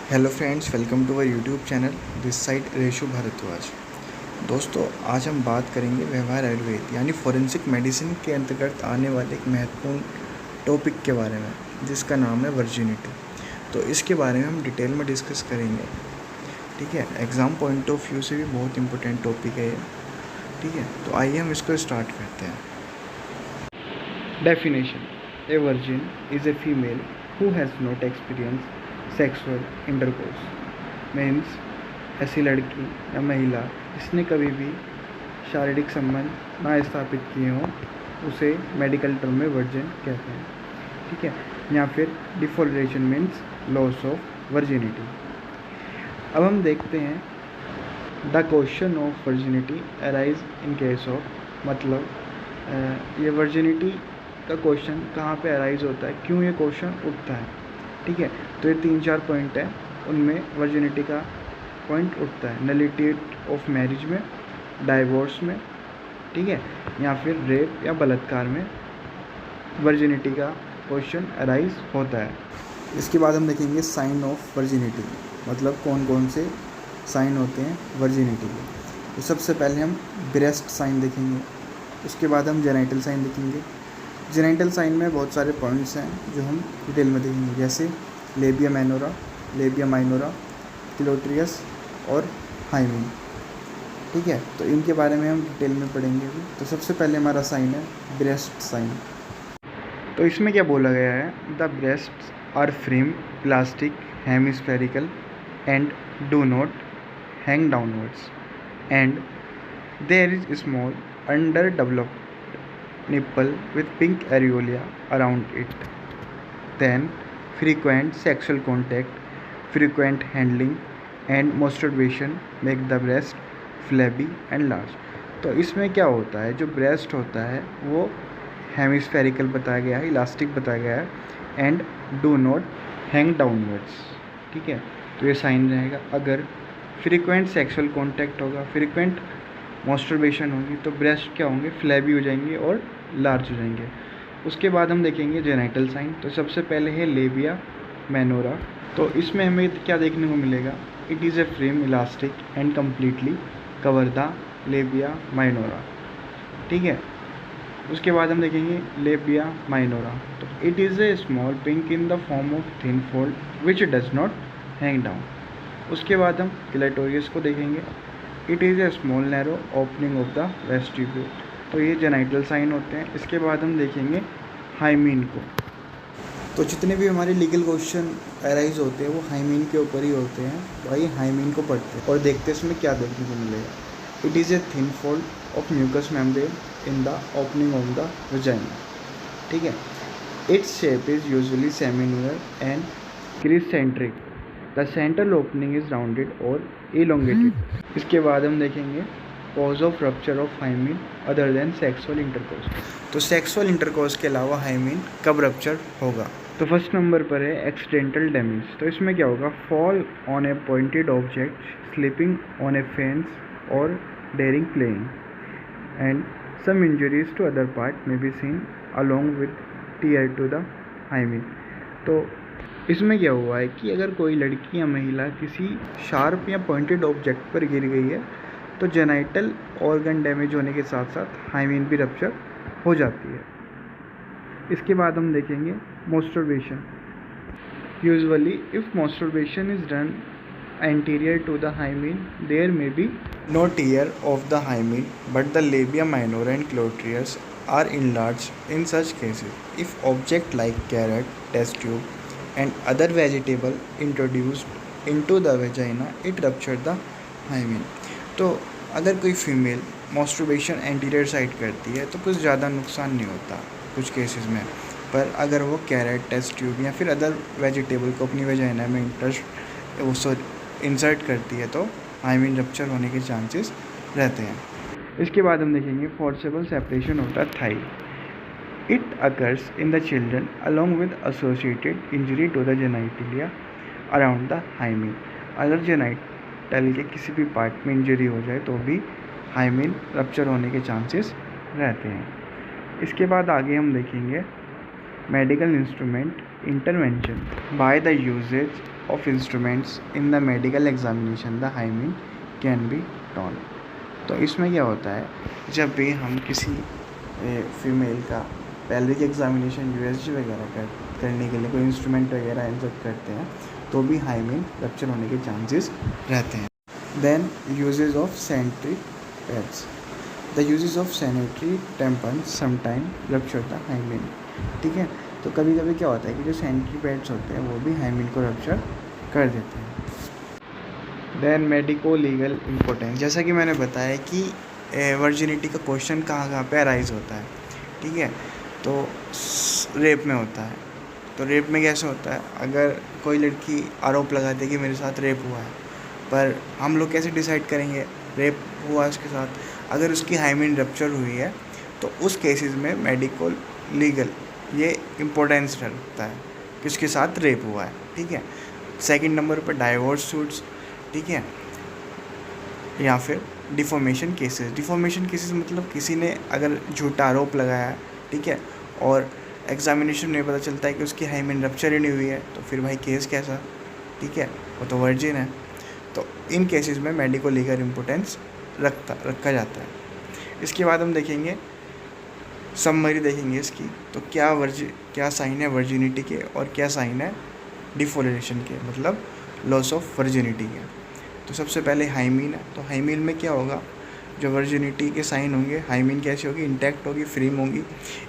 Hello friends, welcome to our YouTube channel. This side Reshu Bhardwaj. दोस्तों, आज हम बात करेंगे व्यवहार आयुर्वेद यानी फॉरेंसिक मेडिसिन के अंतर्गत आने वाले एक महत्वपूर्ण टॉपिक के बारे में, जिसका नाम है वर्जिनिटी। तो इसके बारे में हम डिटेल में डिस्कस करेंगे। ठीक है, एग्ज़ाम पॉइंट ऑफ व्यू से भी बहुत इंपॉर्टेंट टॉपिक है ये। ठीक है, तो आइए हम इसको स्टार्ट करते हैं। Definition: a virgin is a female who has not experience sexual intercourse. Means ऐसी लड़की या महिला जिसने कभी भी शारीरिक संबंध ना स्थापित किए हों, उसे मेडिकल टर्म में वर्जिन कहते हैं। ठीक है, या फिर डिफोल्ट्रेशन मीन्स लॉस ऑफ वर्जिनिटी। अब हम देखते हैं the question of virginity arise in case of, मतलब ये वर्जिनिटी का क्वेश्चन कहाँ पे अराइज होता है, क्यों ये क्वेश्चन उठता है। ठीक है, तो ये 3-4 पॉइंट है, उनमें वर्जिनिटी का पॉइंट उठता है। नलिटी ऑफ मैरिज में, डाइवोर्स में, ठीक है, या फिर रेप या बलात्कार में वर्जिनिटी का क्वेश्चन अराइज होता है। इसके बाद हम देखेंगे साइन ऑफ वर्जिनिटी, मतलब कौन कौन से साइन होते हैं वर्जिनिटी के। तो सबसे पहले हम ब्रेस्ट साइन देखेंगे, उसके बाद हम जेनाइटल साइन देखेंगे। जेनाइटल साइन में बहुत सारे पॉइंट्स हैं जो हम डिटेल में देखेंगे, जैसे लेबिया माइनोरा, लेबिया माइनोरा, क्लोट्रियस और हाइमेन। ठीक है, तो इनके बारे में हम डिटेल में पढ़ेंगे अभी। तो सबसे पहले हमारा साइन है ब्रेस्ट साइन। तो इसमें क्या बोला गया है, the breasts are firm plastic hemispherical and do not hang downwards and there is small underdeveloped nipple with pink areola around it. Then frequent sexual contact, frequent handling and masturbation make the breast flabby and large. तो इसमें क्या होता है, जो breast होता है वो hemispherical बताया गया है, इलास्टिक बताया गया है, and do not hang downwards. ठीक है, तो ये साइन रहेगा। अगर फ्रीक्वेंट सेक्सुअल कॉन्टैक्ट होगा, फ्रीक्वेंट मास्टरबेशन होगी, तो ब्रेस्ट क्या होंगे, फ्लैबी हो जाएंगे और लार्ज हो जाएंगे। उसके बाद हम देखेंगे जेनाइटल साइन। तो सबसे पहले है लेबिया माइनोरा। तो इसमें हमें क्या देखने को मिलेगा, it is a frame elastic and completely cover the labia minora. ठीक है, उसके बाद हम देखेंगे लेबिया माइनोरा। तो it is A small pink in the form of thin fold which does not hang down. उसके बाद हम क्लेटोरियस को देखेंगे, it is A small narrow opening of the vestibule. तो ये जेनाइटल साइन होते हैं। इसके बाद हम देखेंगे हाइमीन को। तो जितने भी हमारे लीगल क्वेश्चन अराइज होते हैं वो हाइमीन के ऊपर ही होते हैं। तो आइए हाइमीन को पढ़ते हैं और देखते हैं इसमें क्या देखने को मिलेगा। It is a thin fold of mucous membrane in the opening of the vagina. ठीक है, its shape is usually semilunar and crescentic. The central opening is rounded और इलोंगेटेड। इसके बाद हम देखेंगे cause of rupture of hymen other than sexual intercourse. तो sexual intercourse के अलावा हाइमीन कब रप्चर होगा। तो फर्स्ट नंबर पर है एक्सीडेंटल डैमेज। तो इसमें क्या होगा, fall on a pointed object, slipping on a fence और daring playing, and some injuries to other part may be seen along with tear to the hymen. तो इसमें क्या हुआ है कि अगर कोई लड़की या महिला किसी शार्प या पॉइंटेड ऑब्जेक्ट पर गिर गई है, तो जेनाइटल ऑर्गन डैमेज होने के साथ साथ हाइमीन भी रप्चर हो जाती है। इसके बाद हम देखेंगे masturbation. Usually if masturbation is done anterior to the hymen, there may be no tear of the hymen but the labia minora and clitoris are enlarged in such cases. If object like carrot, test tube and other vegetable introduced into the vagina, it ruptured the hymen. तो अगर कोई female masturbation anterior side करती है तो कुछ ज़्यादा नुकसान नहीं होता कुछ केसेस में, पर अगर वो कैरेट, टेस्ट ट्यूब या फिर अदर वेजिटेबल को अपनी वजाइना में इंसर्ट करती है तो हाइमीन रप्चर होने के चांसेस रहते हैं। इसके बाद हम देखेंगे forcible separation of the thigh. It occurs in the children along with associated injury to the genitalia around the hymen. अगर जेनाइटल के किसी भी पार्ट में इंजरी हो जाए तो भी हाइमीन रप्चर होने के चांसेस रहते हैं। इसके बाद आगे हम देखेंगे medical instrument intervention by the usage of instruments in the medical examination the hymen can be torn। तो इसमें क्या होता है, जब भी हम किसी फीमेल का पैल्विक एग्जामिनेशन यूएसजी वगैरह करने के लिए कोई इंस्ट्रूमेंट वगैरह इंसर्ट करते हैं तो भी हाइमेन रप्चर होने के चांसेस रहते हैं। Then uses of sanitary pads, the uses of sanitary tampons sometime rupture the hymen. ठीक है, तो कभी कभी क्या होता है कि जो सैनिटरी पैड्स होते हैं वो भी हाइमेन को रप्चर कर देते हैं। देन मेडिको लीगल इम्पोर्टेंस, जैसा कि मैंने बताया कि वर्जिनिटी का क्वेश्चन कहाँ कहाँ पे अराइज होता है। ठीक है, तो रेप में होता है। तो रेप में कैसे होता है, अगर कोई लड़की आरोप लगाती है कि मेरे साथ रेप हुआ है, पर हम लोग कैसे डिसाइड करेंगे रेप हुआ उसके साथ, अगर उसकी हाइमेन रप्चर हुई है तो उस केसेस में मेडिको लीगल ये इम्पोर्टेंस रखता है कि उसके साथ रेप हुआ है। ठीक है, सेकंड नंबर पर डाइवोर्स सूट्स। ठीक है, या फिर डिफॉर्मेशन केसेस। डिफॉर्मेशन केसेस मतलब किसी ने अगर झूठा आरोप लगाया है, ठीक है, और एग्जामिनेशन में पता चलता है कि उसकी हाइमेन रप्चर ही नहीं हुई है, तो फिर भाई केस कैसा, ठीक है, वो तो वर्जिन है। तो इन केसेस में मेडिको लीगल इम्पोर्टेंस रखा जाता है। इसके बाद हम देखेंगे समरी देखेंगे इसकी, तो क्या साइन है वर्जिनिटी के और क्या साइन है डिफोरेशन के, मतलब लॉस ऑफ वर्जिनिटी के। तो सबसे पहले हाइमीन है, तो हाइमीन में क्या होगा, जो वर्जिनिटी के साइन होंगे, हाइमीन कैसी होगी, इंटैक्ट होगी, फ्रीम होगी,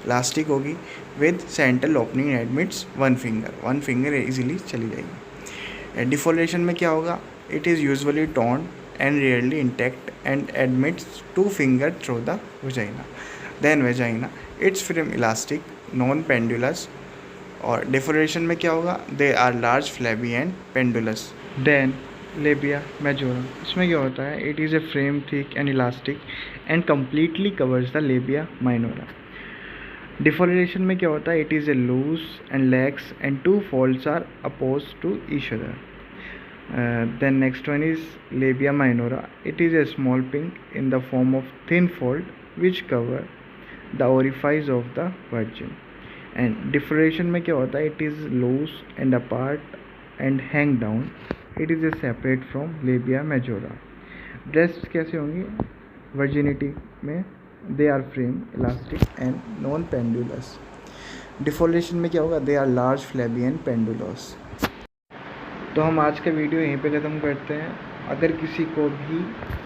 इलास्टिक होगी, with central opening admits one finger easily चली जाएगी। डिफोरेशन में क्या होगा, it is usually torn and rarely intact and admits 2 finger through the vagina. Then vagina, it's firm elastic non pendulous. और डिफोरेशन में क्या होगा, they are large flabby and pendulous. Then labia majorum, इसमें क्या होता है, it is a firm thick and elastic and completely covers the labia minora. डिफोरेशन में क्या होता है, it is a loose and legs and 2 folds are apposed to each other. Then next one is labia minora. It is a small pink in the form of thin fold which cover the orifice of the virgin. And differentiation में क्या होता है, it is loose and apart and hang down. It is a separate from labia majora. Breasts कैसे होंगी virginity में, they are frame, elastic and non-pendulous. Diffoliation में क्या होगा, they are large, flabby and pendulous. तो हम आज का वीडियो यहीं पे ख़त्म करते हैं। अगर किसी को भी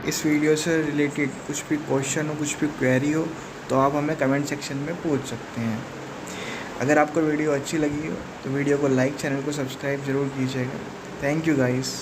इस वीडियो से रिलेटेड कुछ भी क्वेश्चन हो, कुछ भी क्वेरी हो, तो आप हमें कमेंट सेक्शन में पूछ सकते हैं। अगर आपको वीडियो अच्छी लगी हो तो वीडियो को लाइक, चैनल को सब्सक्राइब ज़रूर कीजिएगा। Thank you guys.